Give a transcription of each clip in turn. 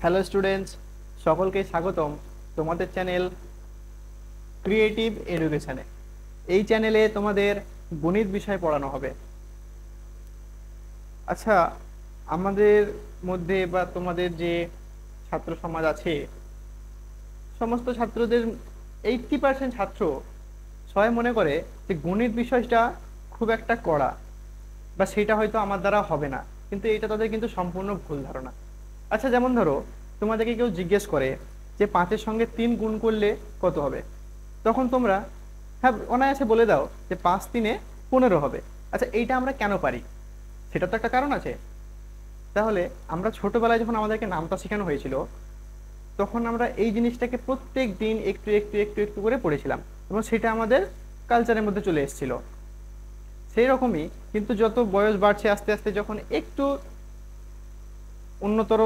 Hello students, সকলকে স্বাগতম তোমাদের চ্যানেল ক্রিয়েটিভ এডুকেশনে। এই চ্যানেলে তোমাদের গণিত বিষয় পড়ানো হবে। আচ্ছা, আমাদের মধ্যে বা তোমাদের যে ছাত্র সমাজ আছে, সমস্ত ছাত্রদের 80% ছাত্র সবাই মনে করে যে গণিত বিষয়টা খুব একটা কড়া, বা সেটা হয়তো আমার দ্বারা হবে না। কিন্তু এটা তাদের কিন্তু সম্পূর্ণ ভুল ধারণা। আচ্ছা, যেমন ধরো, তোমাদেরকে কেউ জিজ্ঞেস করে যে 5-এর সঙ্গে 3 গুণ করলে কত হবে, তখন তোমরা হ্যাঁ অনায়াসে বলে দাও যে 5 3 15 হবে। আচ্ছা, এইটা আমরা কেন পারি? সেটা তো একটা কারণ আছে। তাহলে আমরা ছোটবেলায় যখন আমাদেরকে নামতা শেখানো হয়েছিল, তখন আমরা এই জিনিসটাকে প্রত্যেক দিন একটু একটু একটু একটু করে পড়েছিলাম, এবং সেটা আমাদের কালচারের মধ্যে চলে এসেছিল। সেই রকমই কিন্তু যত বয়স বাড়ছে, আস্তে আস্তে যখন একটু উন্নতর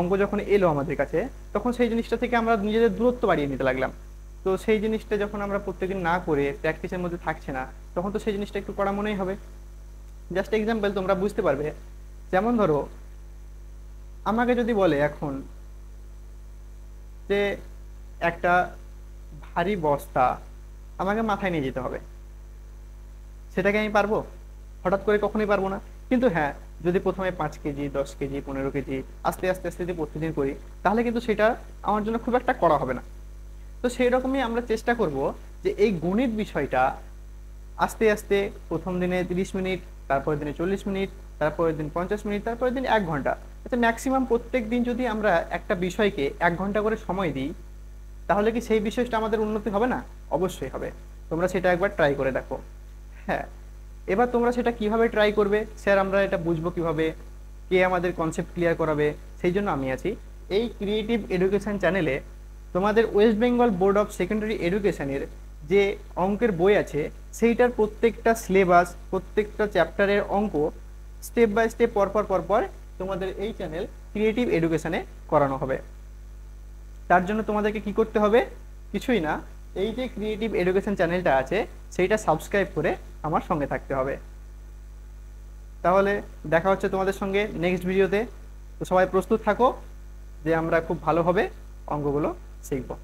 অঙ্ক যখন এলো আমাদের কাছে, তখন সেই জিনিসটা থেকে আমরা নিজেদের দূরত্ব বাড়িয়ে নিতে লাগলাম। তো সেই জিনিসটা যখন আমরা প্রত্যেকদিন না করে প্র্যাকটিসের মধ্যে থাকছে না, তখন তো সেই জিনিসটা একটু করা মনেই হবে। জাস্ট এক্সাম্পল তোমরা বুঝতে পারবে। যেমন ধরো, আমাকে যদি বলে এখন যে একটা ভারী বস্তা আমাকে মাথায় নিয়ে যেতে হবে, সেটাকে আমি পারবো? হঠাৎ করে কখনোই পারবো না। কিন্তু হ্যাঁ, যদি প্রথমে 5 কেজি, 10 কেজি, 15 কেজি আস্তে আস্তে আস্তে যদি প্রতিদিন করি, তাহলে কিন্তু সেটা আমার জন্য খুব একটা করা হবে না। তো সেই রকমই আমরা চেষ্টা করব যে এই গণিত বিষয়টা আস্তে আস্তে প্রথম দিনে 30 মিনিট, তারপরের দিনে 40 মিনিট, তারপরের দিন 50 মিনিট, তারপরের দিন 1 ঘন্টা। আচ্ছা, ম্যাক্সিমাম প্রত্যেক দিন যদি আমরা একটা বিষয়কে 1 ঘন্টা করে সময় দিই, তাহলে কি সেই বিষয়টা আমাদের উন্নতি হবে না? অবশ্যই হবে। তোমরা সেটা একবার ট্রাই করে দেখো। হ্যাঁ, এবার তোমরা সেটা কিভাবে ট্রাই করবে, স্যার আমরা এটা বুঝবো কিভাবে, কে আমাদের কনসেপ্ট ক্লিয়ার করাবে? সেই জন্য আমি আছি। এই ক্রিয়েটিভ এডুকেশন চ্যানেলে তোমাদের West Bengal board of secondary এডুকেশনের যে অঙ্কের বই আছে, সেইটার প্রত্যেকটা সিলেবাস, প্রত্যেকটা চ্যাপ্টারের অঙ্ক স্টেপ বাই স্টেপ পরপর পরপর তোমাদের এই চ্যানেল ক্রিয়েটিভ এডুকেশনে করানো হবে। তার জন্য তোমাদেরকে কি করতে হবে? কিছুই না, এই যে ক্রিয়েটিভ এডুকেশন চ্যানেলটা আছে, সেইটা সাবস্ক্রাইব করে আমার সঙ্গে থাকতে হবে। তাহলে দেখা হচ্ছে তোমাদের সঙ্গে নেক্সট ভিডিওতে। তো সবাই প্রস্তুত থাকো যে আমরা খুব ভালোভাবে অঙ্কগুলো শিখবো।